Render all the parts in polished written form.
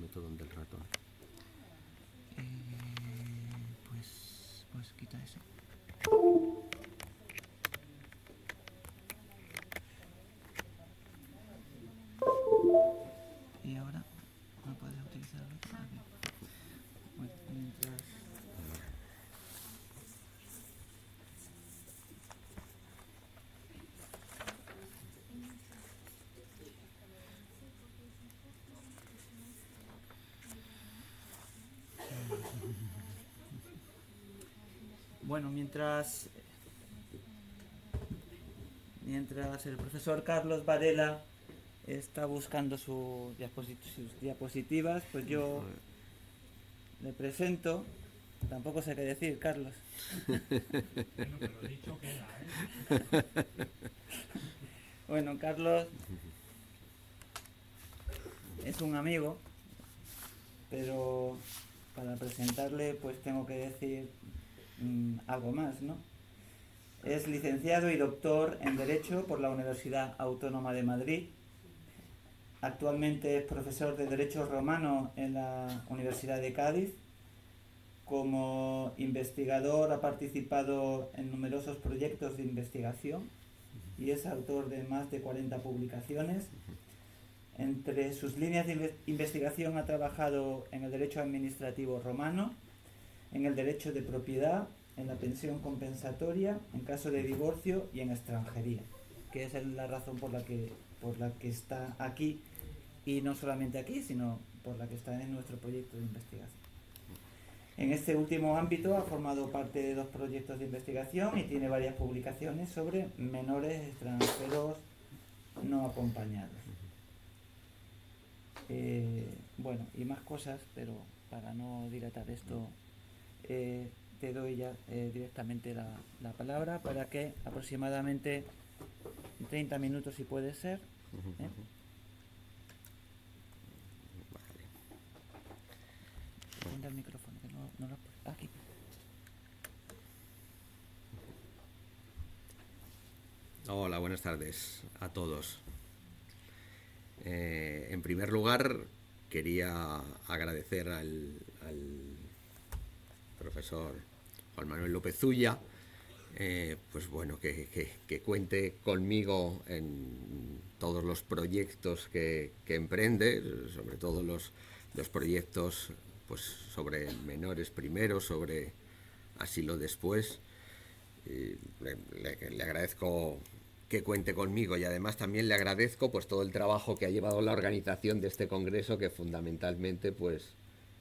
método del ratón. Pues quita eso. Y ahora no puedes utilizar el otro. Bueno, mientras... Bueno, mientras el profesor Carlos Varela está buscando sus diapositivas, pues yo le presento. Tampoco sé qué decir, Carlos. Bueno, pero he dicho que era, ¿eh? Bueno, Carlos es un amigo, pero para presentarle pues tengo que decir algo más, ¿no? Es licenciado y doctor en Derecho por la Universidad Autónoma de Madrid. Actualmente es profesor de Derecho Romano en la Universidad de Cádiz. Como investigador ha participado en numerosos proyectos de investigación y es autor de más de 40 publicaciones. Entre sus líneas de investigación ha trabajado en el derecho administrativo romano, en el derecho de propiedad, en la pensión compensatoria, en caso de divorcio y en extranjería, que es la razón por la que está aquí, y no solamente aquí, sino por la que está en nuestro proyecto de investigación. En este último ámbito ha formado parte de 2 proyectos de investigación y tiene varias publicaciones sobre menores extranjeros no acompañados. Bueno, y más cosas, pero para no dilatar esto, te doy ya directamente la palabra para que aproximadamente 30 minutos, si puede ser. Ponte el micrófono, que no lo... Aquí. Hola, buenas tardes a todos. En primer lugar, quería agradecer al profesor Juan Manuel López Ulla, pues bueno, que cuente conmigo en todos los proyectos que emprende, sobre todo los proyectos pues sobre menores primero, sobre asilo después. Le agradezco que cuente conmigo y además también le agradezco pues todo el trabajo que ha llevado la organización de este congreso, que fundamentalmente pues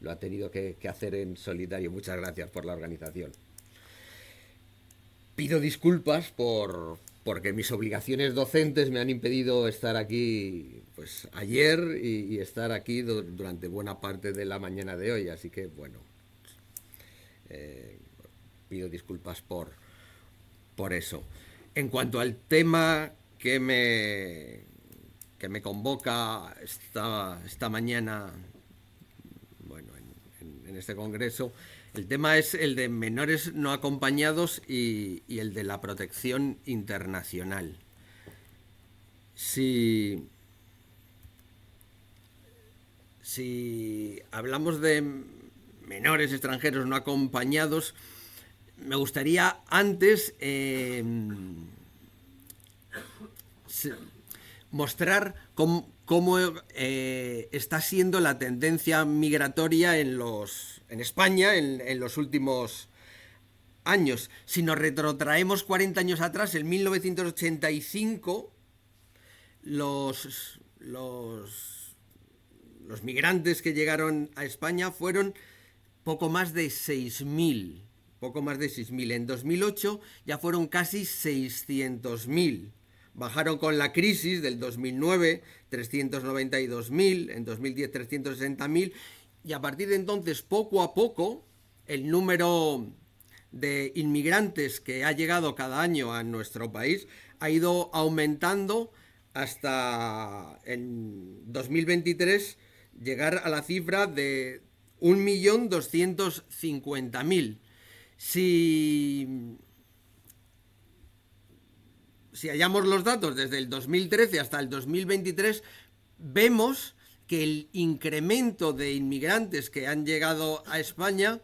lo ha tenido que hacer en solitario. Muchas gracias por la organización. Pido disculpas porque mis obligaciones docentes me han impedido estar aquí pues ayer y estar aquí durante buena parte de la mañana de hoy, así que bueno, pido disculpas por eso. En cuanto al tema que me convoca esta mañana, bueno, en este congreso, el tema es el de menores no acompañados y el de la protección internacional. Si hablamos de menores extranjeros no acompañados, me gustaría antes mostrar cómo está siendo la tendencia migratoria en España en los últimos años. Si nos retrotraemos 40 años atrás, en 1985, los migrantes que llegaron a España fueron poco más de 6.000. En 2008 ya fueron casi 600.000. Bajaron con la crisis del 2009, 392.000, en 2010 360.000, y a partir de entonces, poco a poco, el número de inmigrantes que ha llegado cada año a nuestro país ha ido aumentando hasta en 2023 llegar a la cifra de 1.250.000. Si hallamos los datos desde el 2013 hasta el 2023, vemos que el incremento de inmigrantes que han llegado a España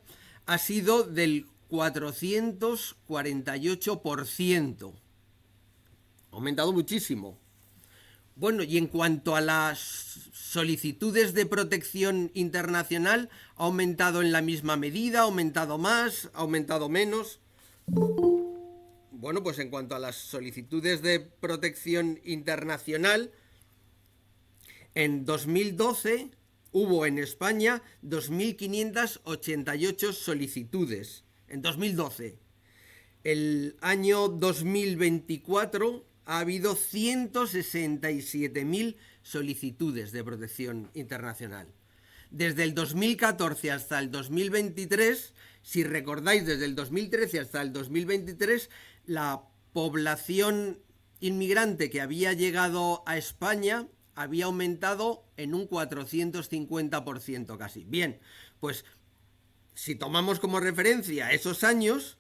ha sido del 448%. Ha aumentado muchísimo. Bueno, y en cuanto a las solicitudes de protección internacional, ¿ha aumentado en la misma medida? ¿Ha aumentado más? ¿Ha aumentado menos? Bueno, pues en cuanto a las solicitudes de protección internacional, en 2012 hubo en España 2.588 solicitudes. En 2012. El año 2024 ha habido 167.000 solicitudes de protección internacional. Desde el 2014 hasta el 2023, si recordáis, desde el 2013 hasta el 2023, la población inmigrante que había llegado a España había aumentado en un 450% casi. Bien, pues si tomamos como referencia esos años,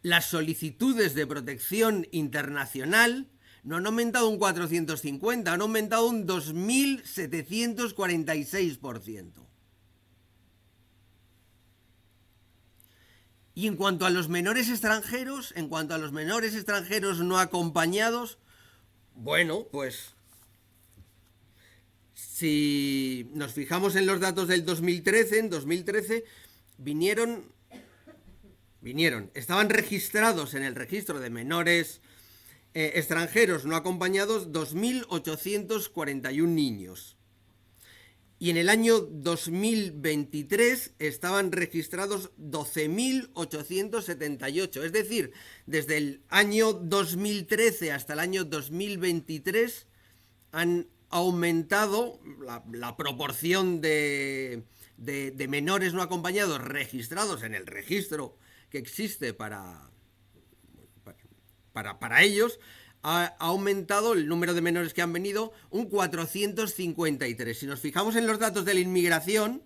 las solicitudes de protección internacional no han aumentado un 450, han aumentado un 2.746%. Y en cuanto a los menores extranjeros, no acompañados, bueno, pues si nos fijamos en los datos del 2013, en 2013 estaban registrados en el registro de menores extranjeros no acompañados 2.841 niños. Y en el año 2023 estaban registrados 12.878. Es decir, desde el año 2013 hasta el año 2023 han aumentado la proporción de menores no acompañados registrados en el registro que existe para ellos. Ha aumentado el número de menores que han venido un 453. Si nos fijamos en los datos de la inmigración,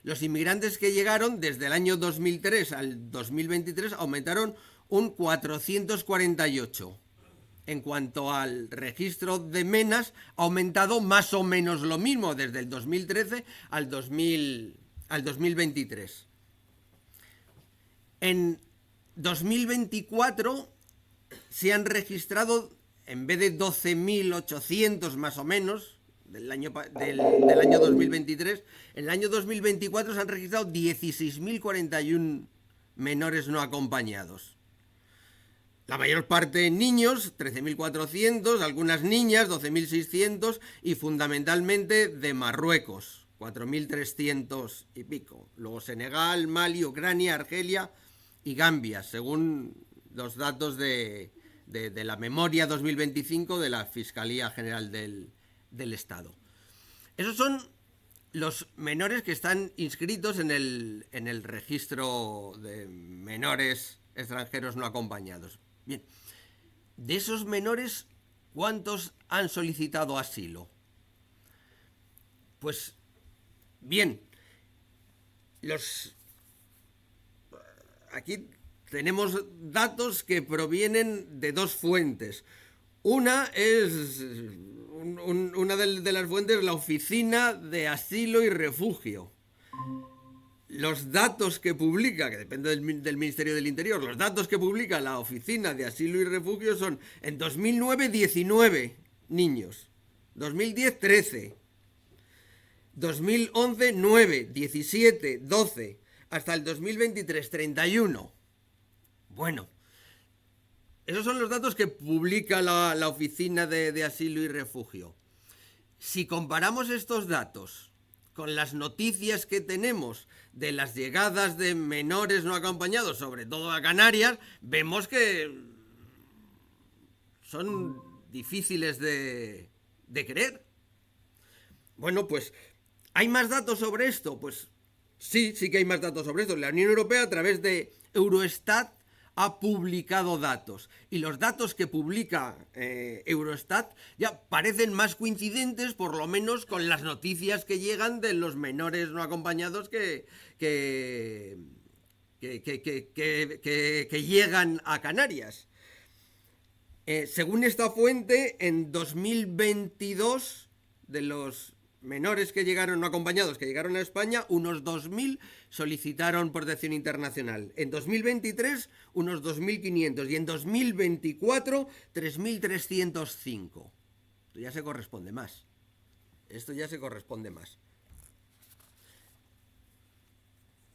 los inmigrantes que llegaron desde el año 2003 al 2023 aumentaron un 448. En cuanto al registro de menas, ha aumentado más o menos lo mismo desde el 2013 al 2023. En 2024 se han registrado, en vez de 12.800 más o menos del año 2023, en el año 2024 se han registrado 16.041 menores no acompañados. La mayor parte niños, 13.400, algunas niñas, 12.600 y fundamentalmente de Marruecos, 4.300 y pico. Luego Senegal, Mali, Ucrania, Argelia y Gambia, según los datos de la memoria 2025 de la Fiscalía General del Estado. Esos son los menores que están inscritos en el registro de menores extranjeros no acompañados. Bien, de esos menores, ¿cuántos han solicitado asilo? Pues bien, aquí tenemos datos que provienen de dos fuentes. Una es una de las fuentes, la Oficina de Asilo y Refugio. Los datos que publica, que depende del Ministerio del Interior, los datos que publica la Oficina de Asilo y Refugio son: en 2009, 19 niños, 2010, 13, 2011, 9, 17, 12, hasta el 2023, 31. Bueno, esos son los datos que publica la Oficina de Asilo y Refugio. Si comparamos estos datos con las noticias que tenemos de las llegadas de menores no acompañados, sobre todo a Canarias, vemos que son difíciles de creer. Bueno, pues, ¿hay más datos sobre esto? Pues sí que hay más datos sobre esto. La Unión Europea, a través de Eurostat, ha publicado datos, y los datos que publica Eurostat ya parecen más coincidentes, por lo menos, con las noticias que llegan de los menores no acompañados que llegan a Canarias. Según esta fuente, en 2022 los menores que llegaron, no acompañados, que llegaron a España, unos 2.000 solicitaron protección internacional. En 2023, unos 2.500 y en 2024, 3.305. Esto ya se corresponde más. Esto ya se corresponde más.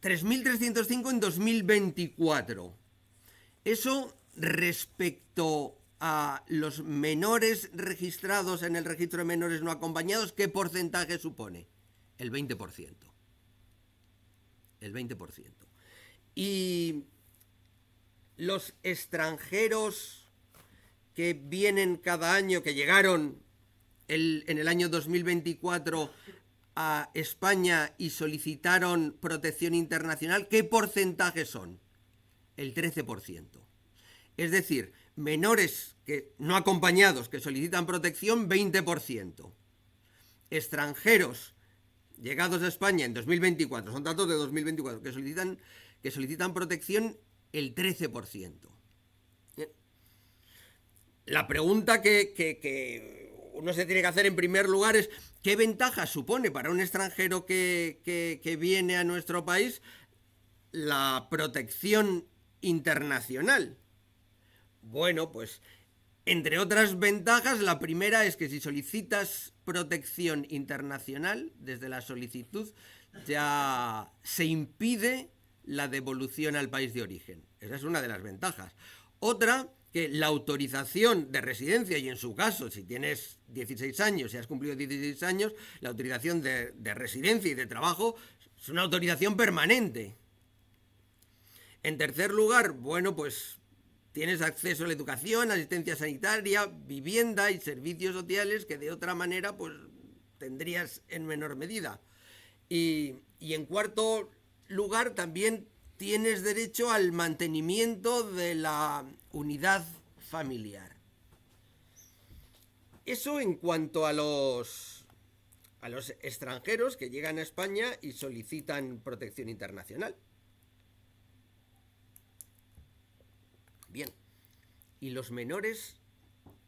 3.305 en 2024. Eso respecto a los menores registrados en el registro de menores no acompañados, ¿qué porcentaje supone? El 20%. El 20%. Y los extranjeros que vienen cada año, que llegaron en el año 2024 a España y solicitaron protección internacional, ¿qué porcentaje son? El 13%. Es decir, menores que no acompañados que solicitan protección, 20%. Extranjeros llegados a España en 2024, son datos de 2024, que solicitan protección, el 13%. La pregunta que uno se tiene que hacer en primer lugar es ¿qué ventaja supone para un extranjero que viene a nuestro país la protección internacional? Bueno, pues entre otras ventajas, la primera es que si solicitas protección internacional, desde la solicitud ya se impide la devolución al país de origen. Esa es una de las ventajas. Otra, que la autorización de residencia, y en su caso, si tienes 16 años, si has cumplido 16 años, la autorización de residencia y de trabajo es una autorización permanente. En tercer lugar, bueno, pues tienes acceso a la educación, asistencia sanitaria, vivienda y servicios sociales que de otra manera pues tendrías en menor medida. Y en cuarto lugar, también tienes derecho al mantenimiento de la unidad familiar. Eso en cuanto a los extranjeros que llegan a España y solicitan protección internacional. Bien, ¿y los menores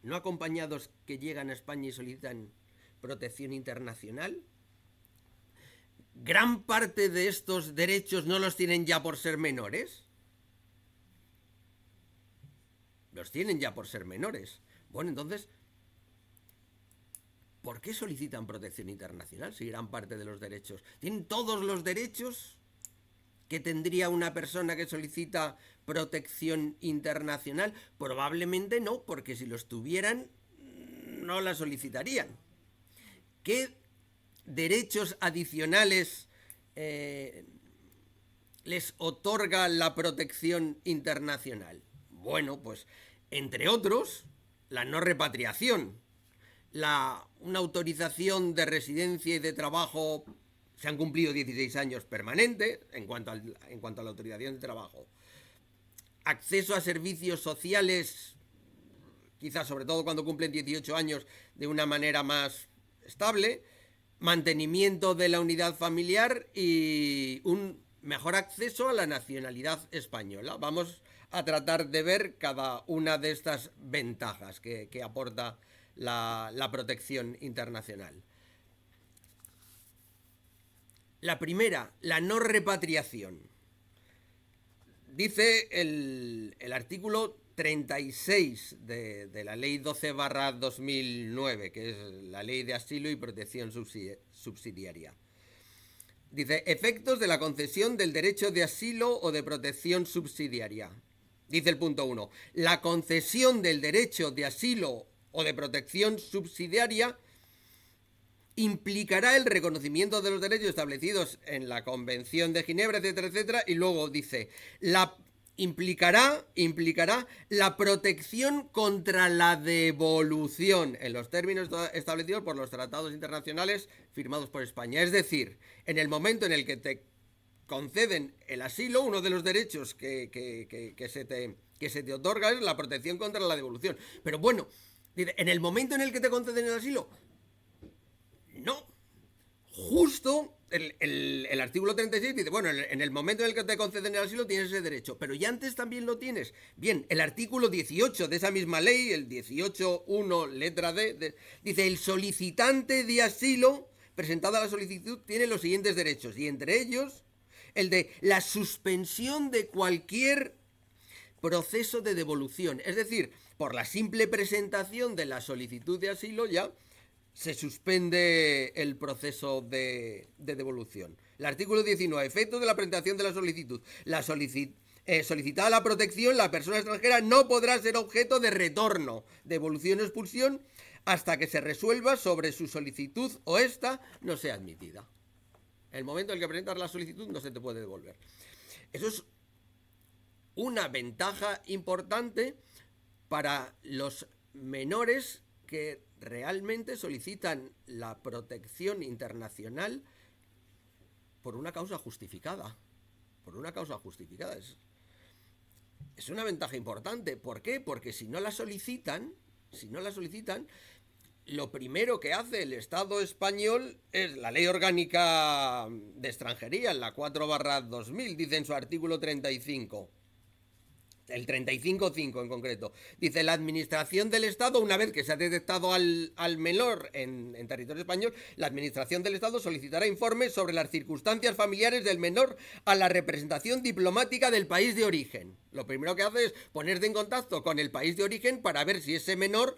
no acompañados que llegan a España y solicitan protección internacional? ¿Gran parte de estos derechos no los tienen ya por ser menores? Los tienen ya por ser menores. Bueno, entonces, ¿por qué solicitan protección internacional si gran parte de los derechos? ¿Tienen todos los derechos que tendría una persona que solicita protección internacional? Probablemente no, porque si los tuvieran, no la solicitarían. ¿Qué derechos adicionales les otorga la protección internacional? Bueno, pues, entre otros, la no repatriación, una autorización de residencia y de trabajo. Se han cumplido 16 años permanente en cuanto a la autorización de trabajo. Acceso a servicios sociales, quizás sobre todo cuando cumplen 18 años, de una manera más estable. Mantenimiento de la unidad familiar y un mejor acceso a la nacionalidad española. Vamos a tratar de ver cada una de estas ventajas que aporta la protección internacional. La primera, la no repatriación. Dice el artículo 36 de la Ley 12/2009, que es la Ley de Asilo y Protección Subsidiaria. Dice, efectos de la concesión del derecho de asilo o de protección subsidiaria. Dice el punto 1, la concesión del derecho de asilo o de protección subsidiaria implicará el reconocimiento de los derechos establecidos en la Convención de Ginebra, etcétera, etcétera, y luego dice, implicará la protección contra la devolución en los términos establecidos por los tratados internacionales firmados por España. Es decir, en el momento en el que te conceden el asilo, uno de los derechos que se te otorga es la protección contra la devolución. Pero bueno, en el momento en el que te conceden el asilo, no. Justo el artículo 36 dice, bueno, en el momento en el que te conceden el asilo tienes ese derecho, pero ya antes también lo tienes. Bien, el artículo 18 de esa misma ley, el 18.1, letra D, dice, el solicitante de asilo, presentada la solicitud, tiene los siguientes derechos, y entre ellos, el de la suspensión de cualquier proceso de devolución. Es decir, por la simple presentación de la solicitud de asilo ya se suspende el proceso de devolución. El artículo 19. Efecto de la presentación de la solicitud. Solicitada la protección, la persona extranjera no podrá ser objeto de retorno, devolución o expulsión hasta que se resuelva sobre su solicitud o ésta no sea admitida. El momento en el que presentas la solicitud no se te puede devolver. Eso es una ventaja importante para los menores que realmente solicitan la protección internacional por una causa justificada. Por una causa justificada. Es una ventaja importante. ¿Por qué? Porque si no la solicitan, lo primero que hace el Estado español es la Ley Orgánica de Extranjería, la 4/2000, dice en su artículo 35. El 35.5 en concreto. Dice, la administración del Estado, una vez que se ha detectado al menor en territorio español, la administración del Estado solicitará informes sobre las circunstancias familiares del menor a la representación diplomática del país de origen. Lo primero que hace es ponerte en contacto con el país de origen para ver si ese menor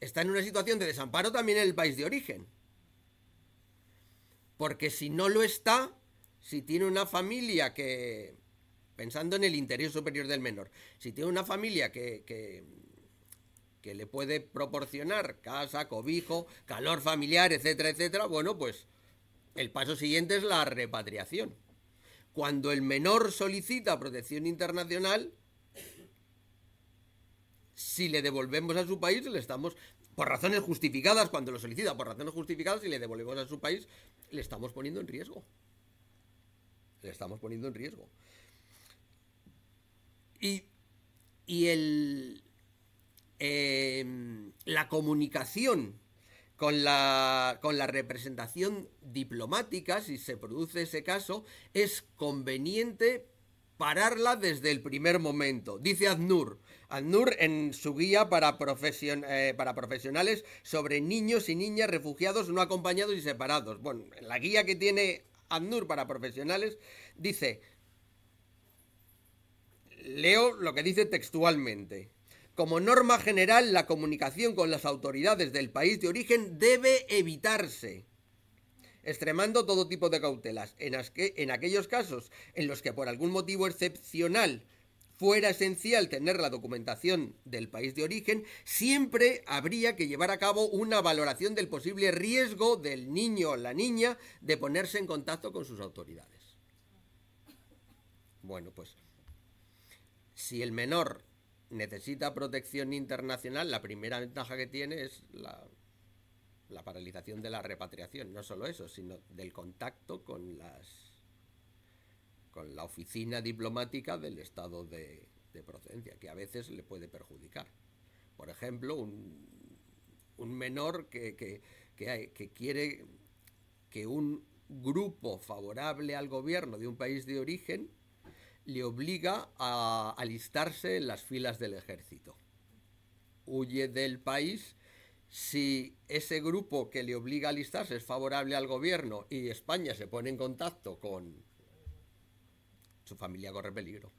está en una situación de desamparo también en el país de origen. Porque si no lo está, si tiene una familia que... pensando en el interés superior del menor, si tiene una familia que le puede proporcionar casa, cobijo, calor familiar, etcétera, etcétera, bueno, pues el paso siguiente es la repatriación. Cuando el menor solicita protección internacional, si le devolvemos a su país, le estamos, por razones justificadas, cuando lo solicita por razones justificadas, si le devolvemos a su país, le estamos poniendo en riesgo. Le estamos poniendo en riesgo. Y la comunicación con la representación diplomática, si se produce ese caso, es conveniente pararla desde el primer momento. Dice ACNUR en su guía para profesionales sobre niños y niñas refugiados no acompañados y separados. Bueno, en la guía que tiene ACNUR para profesionales dice... Leo lo que dice textualmente. Como norma general, la comunicación con las autoridades del país de origen debe evitarse, extremando todo tipo de cautelas. En aquellos casos en los que por algún motivo excepcional fuera esencial tener la documentación del país de origen, siempre habría que llevar a cabo una valoración del posible riesgo del niño o la niña de ponerse en contacto con sus autoridades. Bueno, pues... si el menor necesita protección internacional, la primera ventaja que tiene es la paralización de la repatriación. No solo eso, sino del contacto con la oficina diplomática del Estado de procedencia, que a veces le puede perjudicar. Por ejemplo, un menor que quiere que un grupo favorable al gobierno de un país de origen le obliga a alistarse en las filas del ejército. Huye del país. Si ese grupo que le obliga a alistarse es favorable al gobierno y España se pone en contacto con su familia, corre peligro.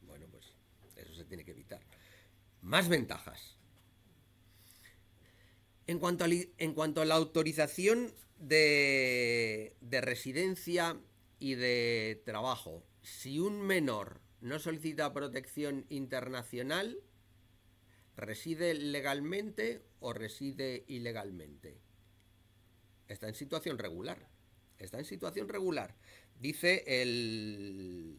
Bueno, pues eso se tiene que evitar. Más ventajas. En cuanto a la autorización de residencia y de trabajo, si un menor no solicita protección internacional, ¿reside legalmente o reside ilegalmente? Está en situación regular. Está en situación regular. Dice el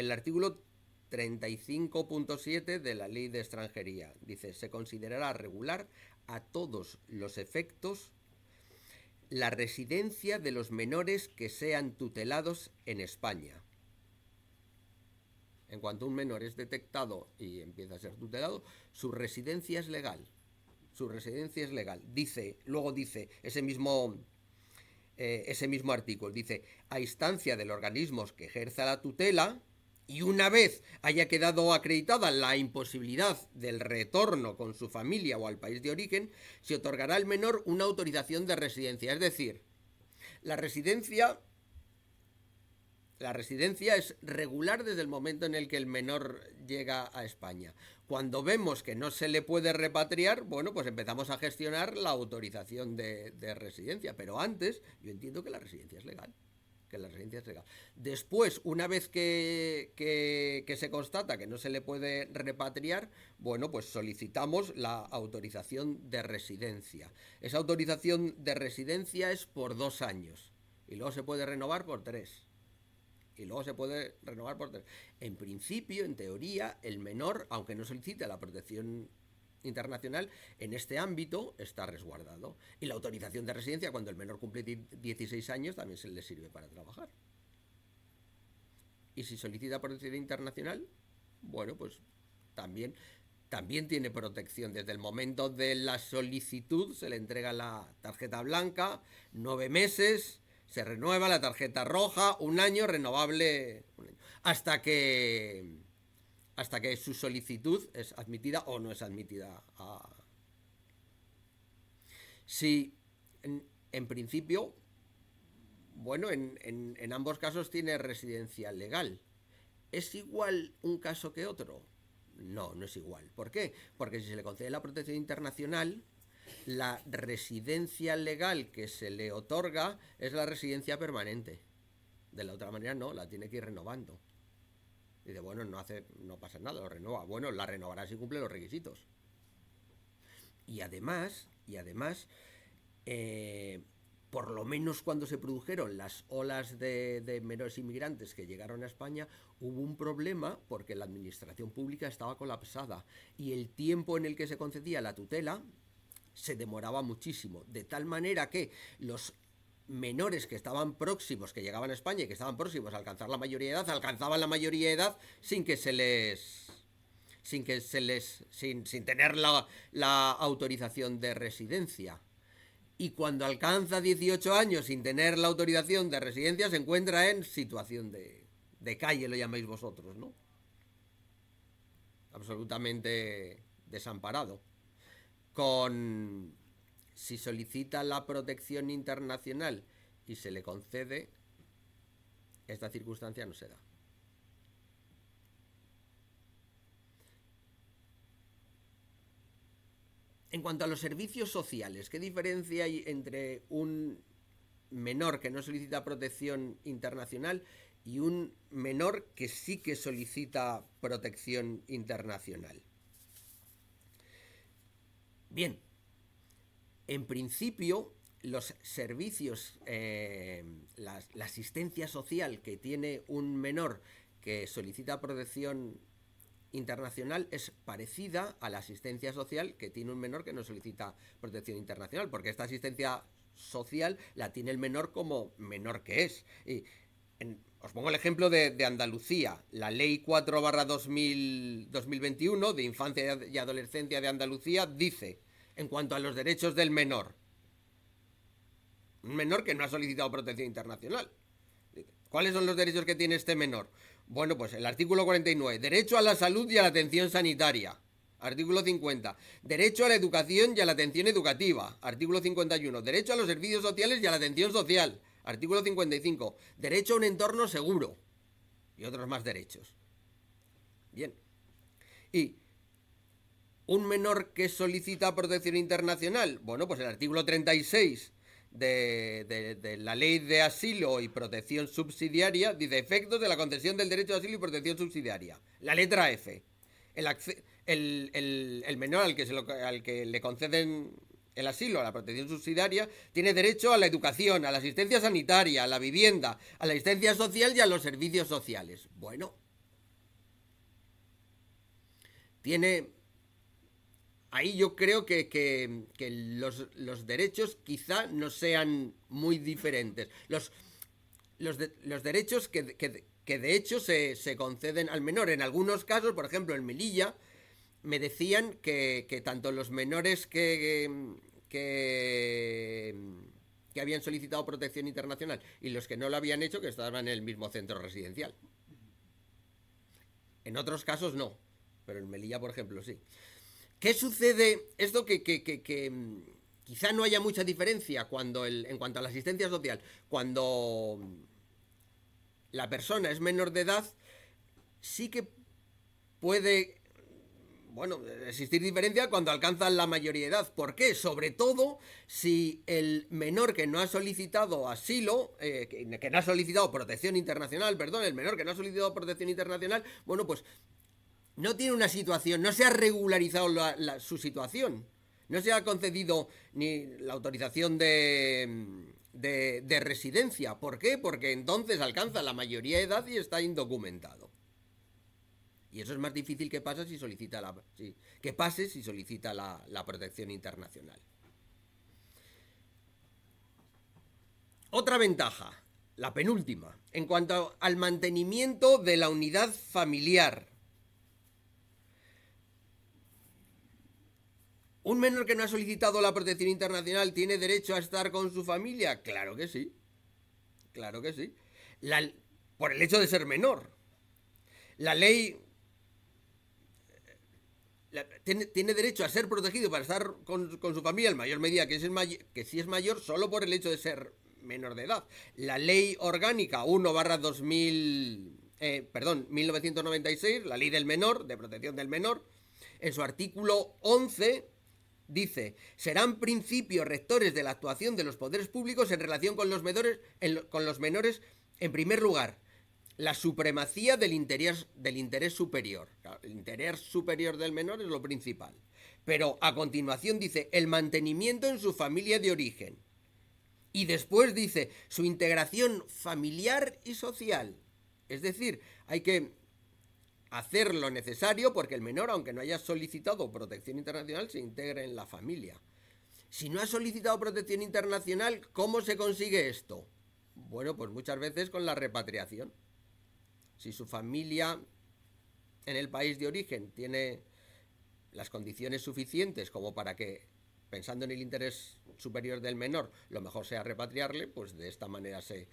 artículo 35.7 de la Ley de Extranjería. Dice, se considerará regular a todos los efectos la residencia de los menores que sean tutelados en España. En cuanto un menor es detectado y empieza a ser tutelado, su residencia es legal. Su residencia es legal. Luego dice ese mismo ese mismo artículo. Dice, a instancia del organismo que ejerza la tutela, y una vez haya quedado acreditada la imposibilidad del retorno con su familia o al país de origen, se otorgará al menor una autorización de residencia. Es decir, la residencia es regular desde el momento en el que el menor llega a España. Cuando vemos que no se le puede repatriar, bueno, pues empezamos a gestionar la autorización de residencia. Pero antes, yo entiendo que la residencia es legal. Después, una vez que se constata que no se le puede repatriar, bueno, pues solicitamos la autorización de residencia. Esa autorización de residencia es por 2 años y luego se puede renovar por 3. En principio, en teoría, el menor, aunque no solicite la protección internacional, en este ámbito está resguardado. Y la autorización de residencia, cuando el menor cumple 16 años, también se le sirve para trabajar. Y si solicita protección internacional, bueno, pues también tiene protección. Desde el momento de la solicitud se le entrega la tarjeta blanca, 9 meses, se renueva la tarjeta roja, 1 año, renovable, hasta que su solicitud es admitida o no es admitida. Si en principio, bueno, en ambos casos tiene residencia legal. ¿Es igual un caso que otro? No, no es igual. ¿Por qué? Porque si se le concede la protección internacional, la residencia legal que se le otorga es la residencia permanente. De la otra manera no, la tiene que ir renovando. Dice, bueno, no pasa nada, lo renueva. Bueno, la renovará si cumple los requisitos. Y además, por lo menos cuando se produjeron las olas de menores inmigrantes que llegaron a España, hubo un problema porque la administración pública estaba colapsada y el tiempo en el que se concedía la tutela se demoraba muchísimo, de tal manera que los menores que estaban próximos, que llegaban a España y que estaban próximos a alcanzar la mayoría de edad, alcanzaban la mayoría de edad sin tener la autorización de residencia. Y cuando alcanza 18 años sin tener la autorización de residencia, se encuentra en situación de calle, lo llamáis vosotros, ¿no? Absolutamente desamparado. Si solicita la protección internacional y se le concede, esta circunstancia no se da. En cuanto a los servicios sociales, ¿qué diferencia hay entre un menor que no solicita protección internacional y un menor que sí que solicita protección internacional? Bien, en principio, los servicios, la asistencia social que tiene un menor que solicita protección internacional es parecida a la asistencia social que tiene un menor que no solicita protección internacional, porque esta asistencia social la tiene el menor como menor que es. Os pongo el ejemplo de Andalucía. La Ley 4/2021 de Infancia y Adolescencia de Andalucía dice, en cuanto a los derechos del menor, un menor que no ha solicitado protección internacional, ¿cuáles son los derechos que tiene este menor? Bueno, pues el artículo 49, derecho a la salud y a la atención sanitaria. Artículo 50, derecho a la educación y a la atención educativa. Artículo 51, derecho a los servicios sociales y a la atención social. Artículo 55, derecho a un entorno seguro. Y otros más derechos. Bien. Y un menor que solicita protección internacional, bueno, pues el artículo 36 de la Ley de Asilo y Protección Subsidiaria dice efectos de la concesión del derecho de asilo y protección subsidiaria. La letra F. El menor al que le conceden el asilo, a la protección subsidiaria, tiene derecho a la educación, a la asistencia sanitaria, a la vivienda, a la asistencia social y a los servicios sociales. Bueno, tiene... Ahí yo creo que los derechos quizá no sean muy diferentes. Los derechos que de hecho se conceden al menor. En algunos casos, por ejemplo, en Melilla, me decían que tanto los menores que que habían solicitado protección internacional y los que no lo habían hecho que estaban en el mismo centro residencial. En otros casos no, pero en Melilla, por ejemplo, sí. ¿Qué sucede? Esto que quizá no haya mucha diferencia en cuanto a la asistencia social. Cuando la persona es menor de edad, sí que puede, bueno, existir diferencia cuando alcanzan la mayoría de edad. ¿Por qué? Sobre todo si el menor que no ha solicitado asilo, que no ha solicitado protección internacional, perdón, el menor que no ha solicitado protección internacional, bueno, pues no tiene una situación, no se ha regularizado su situación. No se ha concedido ni la autorización de residencia. ¿Por qué? Porque entonces alcanza la mayoría de edad y está indocumentado. Y eso es más difícil que pase si solicita la protección internacional. Otra ventaja, la penúltima, en cuanto al mantenimiento de la unidad familiar. ¿Un menor que no ha solicitado la protección internacional tiene derecho a estar con su familia? Claro que sí. Claro que sí. Por el hecho de ser menor. La ley tiene derecho a ser protegido para estar con su familia en mayor medida que si es mayor solo por el hecho de ser menor de edad. La ley orgánica 1996, la ley del menor, de protección del menor, en su artículo 11... dice, serán principios rectores de la actuación de los poderes públicos en relación con los menores, en primer lugar, la supremacía del interés superior. Claro, el interés superior del menor es lo principal. Pero a continuación dice, el mantenimiento en su familia de origen. Y después dice, su integración familiar y social. Es decir, hay que hacer lo necesario porque el menor, aunque no haya solicitado protección internacional, se integre en la familia. Si no ha solicitado protección internacional, ¿cómo se consigue esto? Bueno, pues muchas veces con la repatriación. Si su familia en el país de origen tiene las condiciones suficientes como para que, pensando en el interés superior del menor, lo mejor sea repatriarle, pues de esta manera se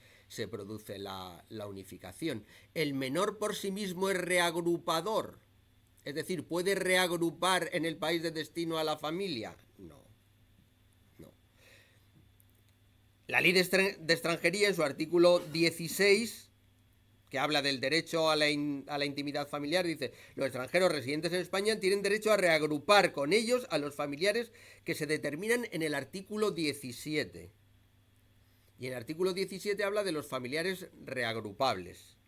produce la unificación. El menor por sí mismo es reagrupador, es decir, ¿puede reagrupar en el país de destino a la familia? No. La ley de extranjería, en su artículo 16, que habla del derecho a la intimidad familiar, dice, los extranjeros residentes en España tienen derecho a reagrupar con ellos a los familiares que se determinan en el artículo 17. Y en el artículo 17 habla de los familiares reagrupables.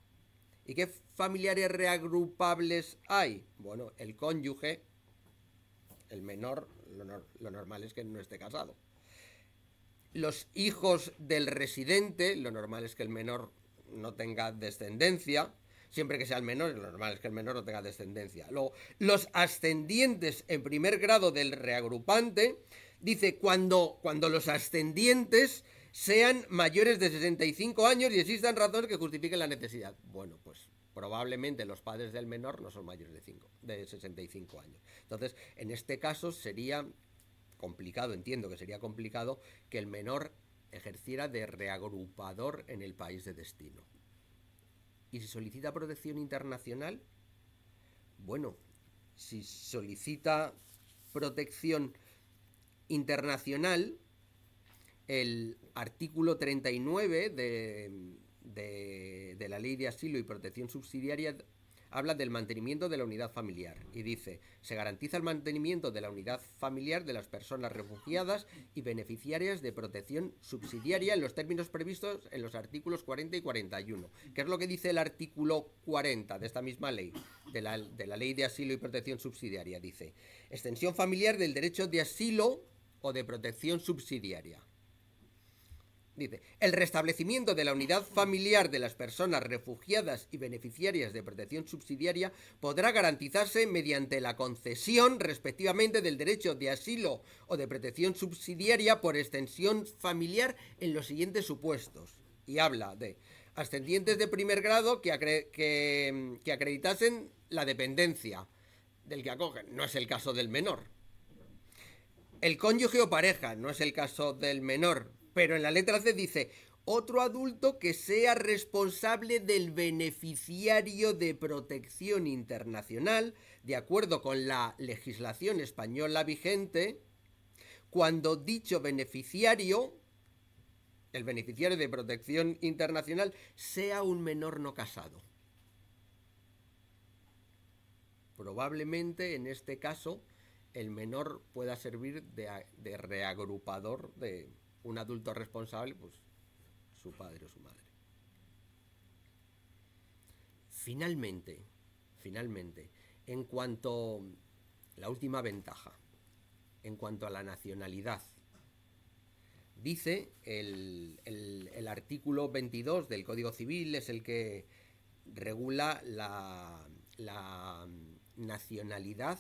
¿Y qué familiares reagrupables hay? Bueno, el cónyuge, el menor, lo normal es que no esté casado. Los hijos del residente, lo normal es que el menor no tenga descendencia, siempre que sea el menor, lo normal es que el menor no tenga descendencia. Luego, los ascendientes en primer grado del reagrupante, dice cuando los ascendientes sean mayores de 65 años y existan razones que justifiquen la necesidad. Bueno, pues probablemente los padres del menor no son mayores de 65 años. Entonces, en este caso sería complicado, entiendo que sería complicado que el menor ejerciera de reagrupador en el país de destino. ¿Y si solicita protección internacional? Bueno, si solicita protección internacional, el artículo 39 de la Ley de Asilo y Protección Subsidiaria habla del mantenimiento de la unidad familiar y dice, se garantiza el mantenimiento de la unidad familiar de las personas refugiadas y beneficiarias de protección subsidiaria en los términos previstos en los artículos 40 y 41. ¿Qué es lo que dice el artículo 40 de esta misma ley, de la Ley de Asilo y Protección Subsidiaria? Dice, extensión familiar del derecho de asilo o de protección subsidiaria. Dice, el restablecimiento de la unidad familiar de las personas refugiadas y beneficiarias de protección subsidiaria podrá garantizarse mediante la concesión, respectivamente, del derecho de asilo o de protección subsidiaria por extensión familiar en los siguientes supuestos. Y habla de ascendientes de primer grado que acreditasen la dependencia del que acogen. No es el caso del menor. El cónyuge o pareja, no es el caso del menor. Pero en la letra C dice, otro adulto que sea responsable del beneficiario de protección internacional, de acuerdo con la legislación española vigente, cuando dicho beneficiario, el beneficiario de protección internacional, sea un menor no casado. Probablemente en este caso el menor pueda servir de reagrupador de un adulto responsable, pues su padre o su madre. Finalmente, en cuanto a la última ventaja, en cuanto a la nacionalidad, dice el artículo 22 del Código Civil, es el que regula la nacionalidad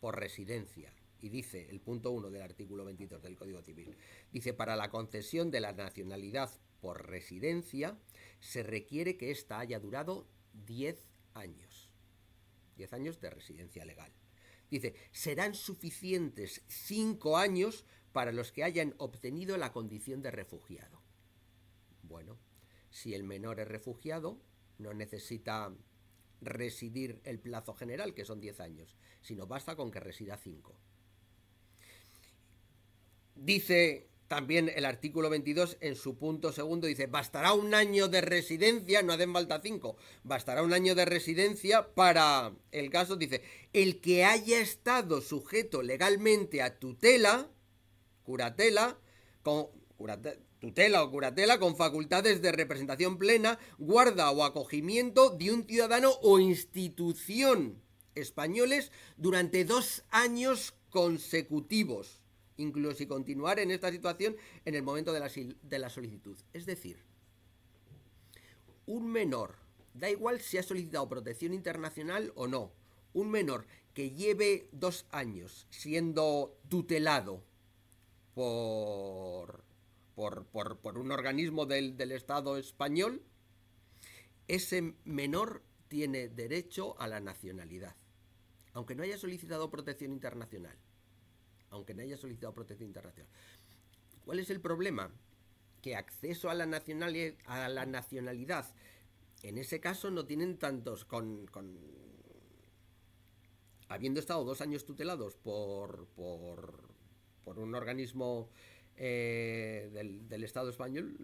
por residencia. Y dice, el punto 1 del artículo 22 del Código Civil, dice, para la concesión de la nacionalidad por residencia se requiere que ésta haya durado 10 años. 10 años de residencia legal. Dice, serán suficientes 5 años para los que hayan obtenido la condición de refugiado. Bueno, si el menor es refugiado, no necesita residir el plazo general, que son 10 años, sino basta con que resida 5. Dice también el artículo 22 en su punto segundo, dice, bastará un año de residencia, no hacen falta 5, bastará un año de residencia para el caso, dice, el que haya estado sujeto legalmente a tutela o curatela con facultades de representación plena, guarda o acogimiento de un ciudadano o institución españoles durante 2 años consecutivos, incluso si continuar en esta situación en el momento de la solicitud. Es decir, un menor, da igual si ha solicitado protección internacional o no, un menor que lleve 2 años siendo tutelado por un organismo del Estado español, ese menor tiene derecho a la nacionalidad, aunque no haya solicitado protección internacional. ¿Cuál es el problema? Que acceso a la nacionalidad, en ese caso no tienen tantos, habiendo estado 2 años tutelados por un organismo del Estado español,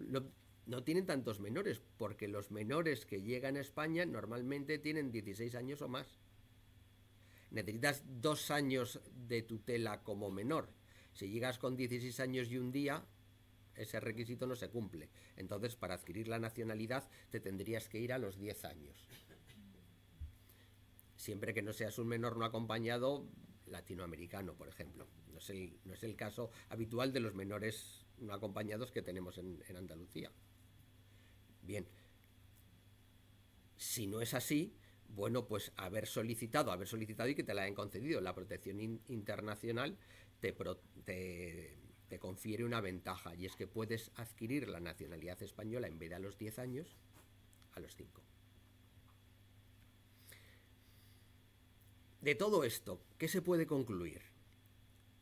no tienen tantos menores, porque los menores que llegan a España normalmente tienen 16 años o más. Necesitas 2 años de tutela como menor. Si llegas con 16 años y un día, ese requisito no se cumple. Entonces, para adquirir la nacionalidad, te tendrías que ir a los 10 años. Siempre que no seas un menor no acompañado latinoamericano, por ejemplo. No es el caso habitual de los menores no acompañados que tenemos en Andalucía. Bien, si no es así, bueno, pues haber solicitado y que te la hayan concedido la protección internacional te confiere una ventaja, y es que puedes adquirir la nacionalidad española en vez de a los 10 años, a los 5. De todo esto, ¿qué se puede concluir?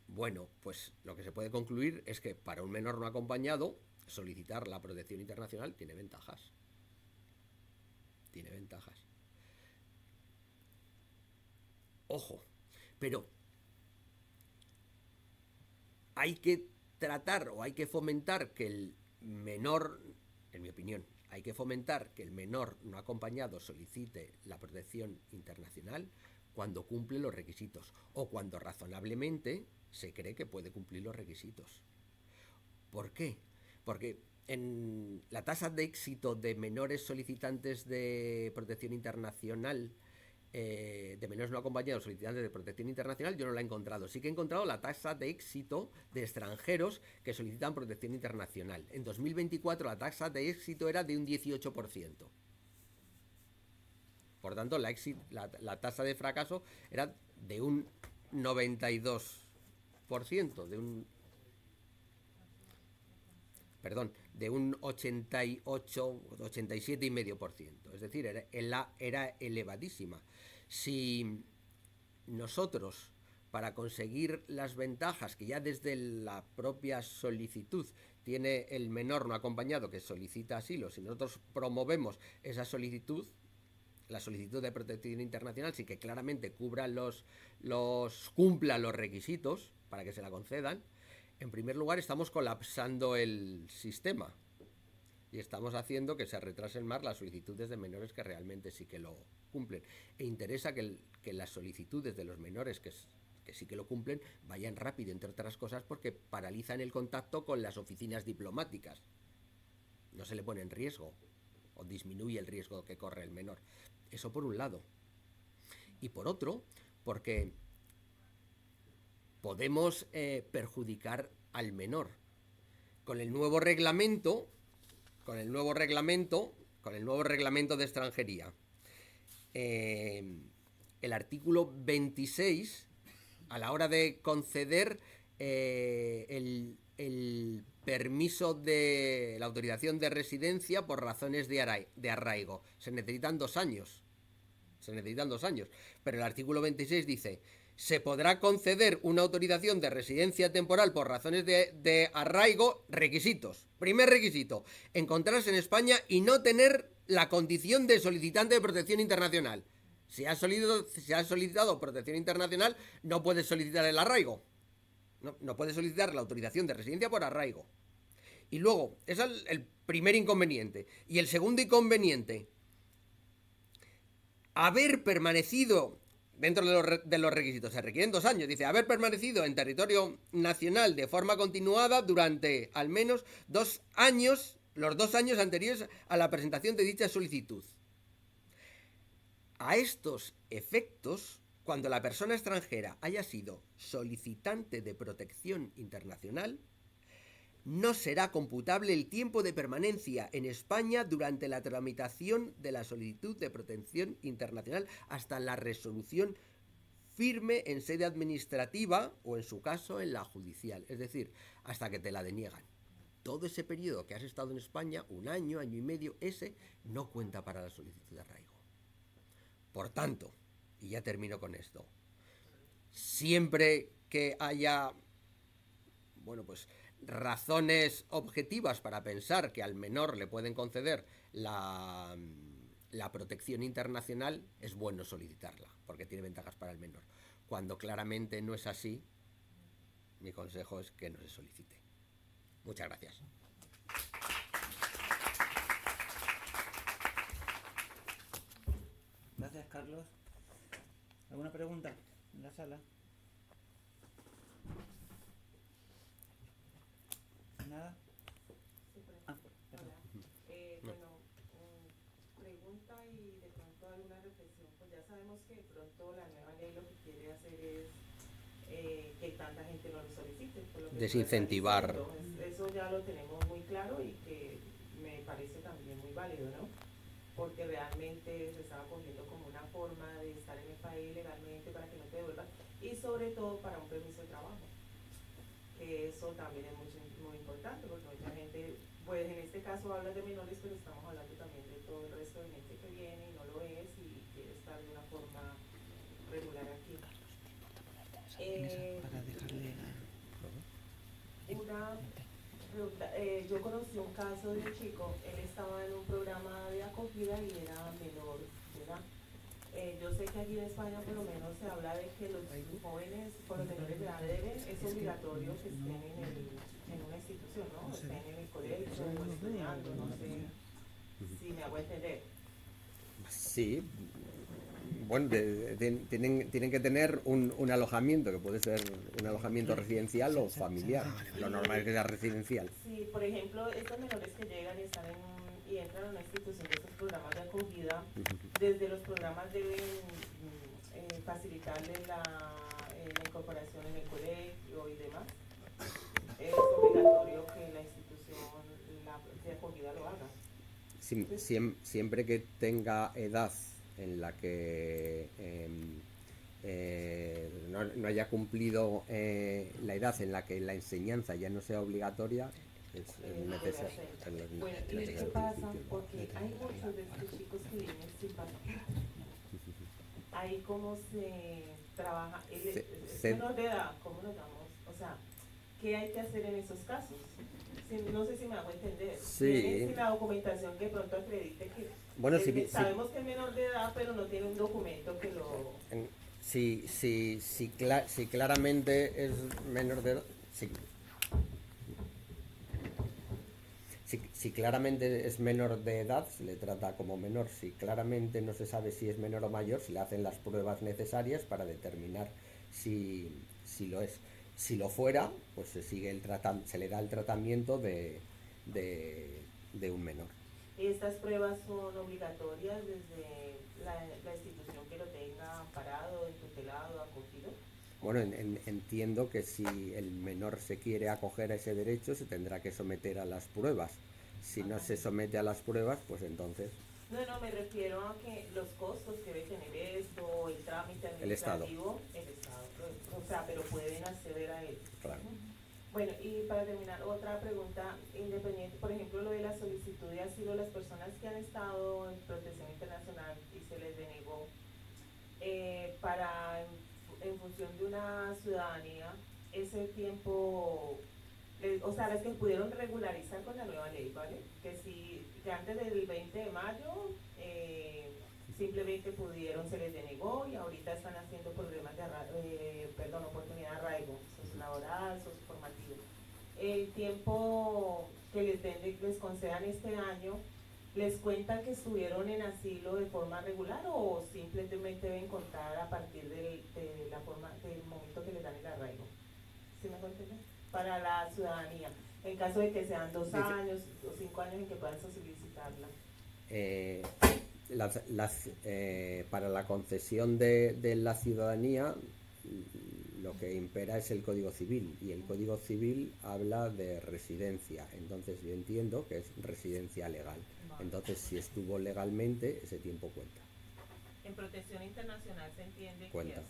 Bueno, pues lo que se puede concluir es que para un menor no acompañado, solicitar la protección internacional tiene ventajas. Ojo, pero hay que tratar o hay que fomentar que el menor, en mi opinión, hay que fomentar que el menor no acompañado solicite la protección internacional cuando cumple los requisitos o cuando razonablemente se cree que puede cumplir los requisitos. ¿Por qué? Porque en la tasa de éxito de menores solicitantes de protección internacional, de menores no acompañados solicitantes de protección internacional, yo no la he encontrado. Sí que he encontrado la tasa de éxito de extranjeros que solicitan protección internacional. En 2024 la tasa de éxito era de un 18%. Por tanto, la tasa de fracaso era de un 92%, de un 87,5%. Es decir, era elevadísima. Si nosotros, para conseguir las ventajas que ya desde la propia solicitud tiene el menor no acompañado que solicita asilo, si nosotros promovemos esa solicitud, la solicitud de protección internacional, sí que claramente cumpla los requisitos para que se la concedan, en primer lugar estamos colapsando el sistema y estamos haciendo que se retrasen más las solicitudes de menores que realmente sí que lo cumplen. E interesa que las solicitudes de los menores que sí que lo cumplen vayan rápido, entre otras cosas porque paralizan el contacto con las oficinas diplomáticas. No se le pone en riesgo o disminuye el riesgo que corre el menor. Eso por un lado. Y por otro, porque podemos perjudicar al menor. Con el nuevo reglamento de extranjería, el artículo 26, a la hora de conceder el permiso de la autorización de residencia por razones de arraigo, se necesitan 2 años. Pero el artículo 26 dice: se podrá conceder una autorización de residencia temporal por razones de arraigo, requisitos. Primer requisito: encontrarse en España y no tener la condición de solicitante de protección internacional. Si has solicitado protección internacional, no puedes solicitar el arraigo. No puedes solicitar la autorización de residencia por arraigo. Y luego, ese es el primer inconveniente. Y el segundo inconveniente: haber permanecido dentro de los requisitos, se requieren 2 años, dice, haber permanecido en territorio nacional de forma continuada durante al menos 2 años, los 2 años anteriores a la presentación de dicha solicitud. A estos efectos, cuando la persona extranjera haya sido solicitante de protección internacional, no será computable el tiempo de permanencia en España durante la tramitación de la solicitud de protección internacional hasta la resolución firme en sede administrativa o, en su caso, en la judicial, es decir, hasta que te la deniegan. Todo ese periodo que has estado en España, 1 año, año y medio, ese no cuenta para la solicitud de arraigo. Por tanto, y ya termino con esto, siempre que haya, razones objetivas para pensar que al menor le pueden conceder la protección internacional, es bueno solicitarla, porque tiene ventajas para el menor. Cuando claramente no es así, mi consejo es que no se solicite. Muchas gracias. Gracias, Carlos. ¿Alguna pregunta en la sala? ¿Nada? Sí, por Ah, ejemplo. perdón. Bueno, pregunta y de pronto alguna reflexión. Pues ya sabemos que de pronto la nueva ley lo que quiere hacer es que tanta gente no lo solicite. Por lo que Desincentivar. Eso ya lo tenemos muy claro y que me parece también muy válido, ¿no? Porque realmente se estaba cogiendo como una forma de estar en el país legalmente para que no te devuelvan y sobre todo para un permiso de trabajo. Que eso también es muy importante porque mucha gente, pues en este caso habla de menores, pero estamos hablando también de todo el resto de gente que viene y no lo es y quiere estar de una forma regular aquí. Para dejarle Una pregunta, yo conocí un caso de un chico, él estaba en un programa de acogida y era menor de edad. Yo sé que aquí en España por lo menos se habla de que los jóvenes, por los menores de edad, es obligatorio que estén en una institución, ¿no? Estén en el colegio o estudiando, no sé si me hago entender. Sí, bueno, tienen que tener un alojamiento, que puede ser un alojamiento residencial o familiar. Lo normal es que sea residencial. Sí, por ejemplo, estos menores que llegan y y entran a una institución de estos programas de acogida, desde los programas deben facilitarles la incorporación en el colegio y demás. Es obligatorio que la institución de acogida lo haga. Siempre que tenga edad en la que no haya cumplido la edad en la que la enseñanza ya no sea obligatoria, es necesario. Bueno, ¿y qué pasa? Porque hay muchos de estos chicos que vienen sin pasaporte. Ahí cómo se trabaja, es menor de edad, ¿cómo lo damos? O sea, ¿qué hay que hacer en esos casos? no sé si me hago entender. Sí. Tiene la documentación que de pronto acredite que Bueno, si, sabemos que es menor de edad, pero no tiene un documento que lo... si claramente es menor de edad, si claramente es menor de edad, se le trata como menor. Si claramente no se sabe si es menor o mayor, se le hacen las pruebas necesarias para determinar si lo es. Si lo fuera, pues se le da el tratamiento de un menor. ¿Estas pruebas son obligatorias desde la institución que lo tenga amparado, tutelado, acogido? Bueno, entiendo que si el menor se quiere acoger a ese derecho, se tendrá que someter a las pruebas. Si no se somete a las pruebas, pues entonces... No, me refiero a que los costos que debe tener esto, el trámite El administrativo, Estado. el Estado, o sea, pero pueden acceder a él. Claro. Bueno, y para terminar, otra pregunta independiente, por ejemplo, lo de la solicitud de asilo, las personas que han estado en protección internacional y se les denegó, en función de una ciudadanía, ese tiempo, o sea, las que pudieron regularizar con la nueva ley, ¿vale? Que antes del 20 de mayo simplemente se les denegó y ahorita están haciendo problemas oportunidad de arraigo, sociolaboral, socioformativo. El tiempo que les concedan este año, ¿les cuentan que estuvieron en asilo de forma regular o simplemente deben contar a partir del momento que les dan el arraigo? ¿Sí me cuentan? Para la ciudadanía, en caso de que sean 2 años o 5 años en que puedan solicitarla. Para la concesión de la ciudadanía, lo que impera es el Código Civil, y el Código Civil habla de residencia. Entonces yo entiendo que es residencia legal. Entonces, si estuvo legalmente, ese tiempo cuenta. En protección internacional se entiende Cuenta.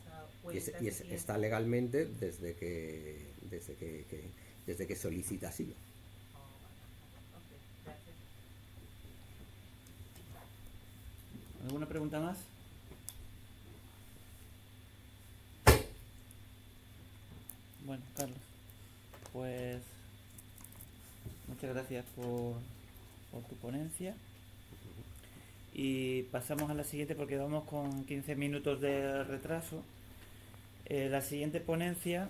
que Está legalmente desde que solicita asilo. Gracias. ¿Alguna pregunta más? Bueno, Carlos, pues muchas gracias por tu ponencia. Y pasamos a la siguiente porque vamos con 15 minutos de retraso. La siguiente ponencia